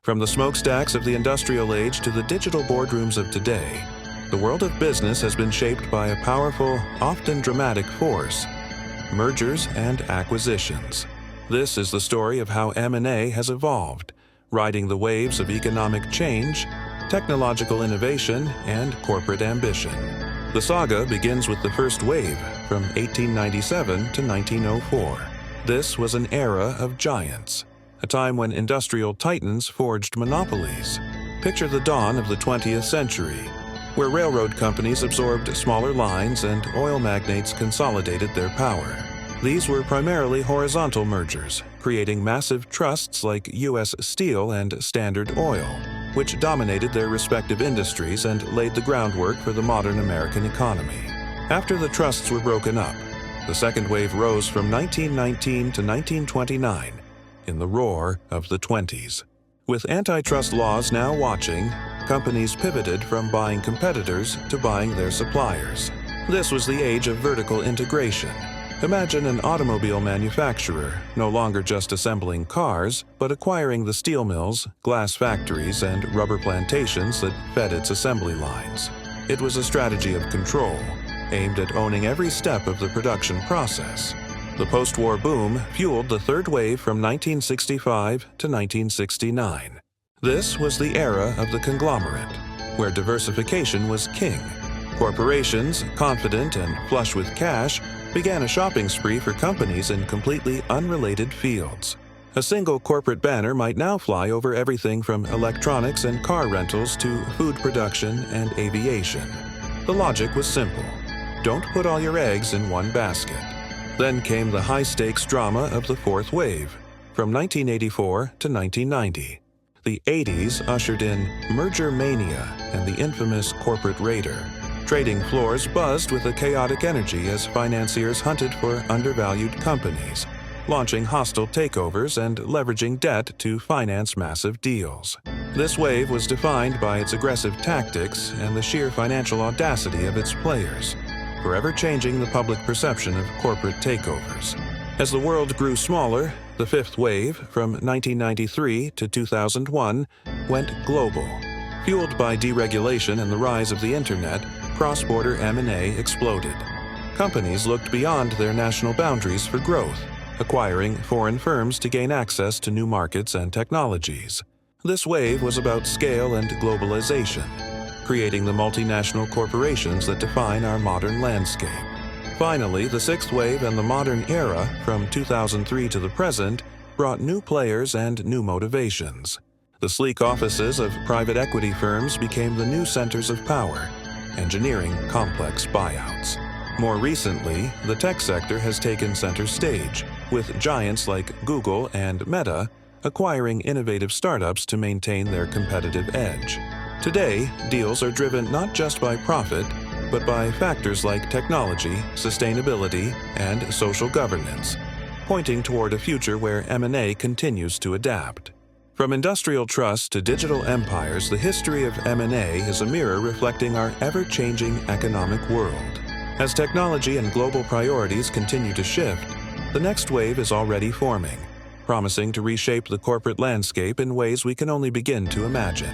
From the smokestacks of the industrial age to the digital boardrooms of today, the world of business has been shaped by a powerful, often dramatic force: mergers and acquisitions. This is the story of how M&A has evolved, riding the waves of economic change, technological innovation, and corporate ambition. The saga begins with the first wave from 1897 to 1904. This was an era of giants, a time when industrial titans forged monopolies. Picture the dawn of the 20th century, where railroad companies absorbed smaller lines and oil magnates consolidated their power. These were primarily horizontal mergers, creating massive trusts like U.S. Steel and Standard Oil, which dominated their respective industries and laid the groundwork for the modern American economy. After the trusts were broken up, the second wave rose from 1919 to 1929, in the roar of the 20s. With antitrust laws now watching, companies pivoted from buying competitors to buying their suppliers. This was the age of vertical integration. Imagine an automobile manufacturer no longer just assembling cars, but acquiring the steel mills, glass factories, and rubber plantations that fed its assembly lines. It was a strategy of control, aimed at owning every step of the production process. The post-war boom fueled the third wave from 1965 to 1969. This was the era of the conglomerate, where diversification was king. Corporations, confident and flush with cash, began a shopping spree for companies in completely unrelated fields. A single corporate banner might now fly over everything from electronics and car rentals to food production and aviation. The logic was simple: don't put all your eggs in one basket. Then came the high-stakes drama of the fourth wave, from 1984 to 1990. The 80s ushered in merger mania and the infamous corporate raider. Trading floors buzzed with a chaotic energy as financiers hunted for undervalued companies, launching hostile takeovers and leveraging debt to finance massive deals. This wave was defined by its aggressive tactics and the sheer financial audacity of its players, forever changing the public perception of corporate takeovers. As the world grew smaller, the fifth wave, from 1993 to 2001, went global. Fueled by deregulation and the rise of the internet, cross-border M&A exploded. Companies looked beyond their national boundaries for growth, acquiring foreign firms to gain access to new markets and technologies. This wave was about scale and globalization, creating the multinational corporations that define our modern landscape. Finally, the sixth wave and the modern era, from 2003 to the present, brought new players and new motivations. The sleek offices of private equity firms became the new centers of power, engineering complex buyouts. More recently, the tech sector has taken center stage, with giants like Google and Meta acquiring innovative startups to maintain their competitive edge. Today, deals are driven not just by profit, but by factors like technology, sustainability, and social governance, pointing toward a future where M&A continues to adapt. From industrial trusts to digital empires, the history of M&A is a mirror reflecting our ever-changing economic world. As technology and global priorities continue to shift, the next wave is already forming, promising to reshape the corporate landscape in ways we can only begin to imagine.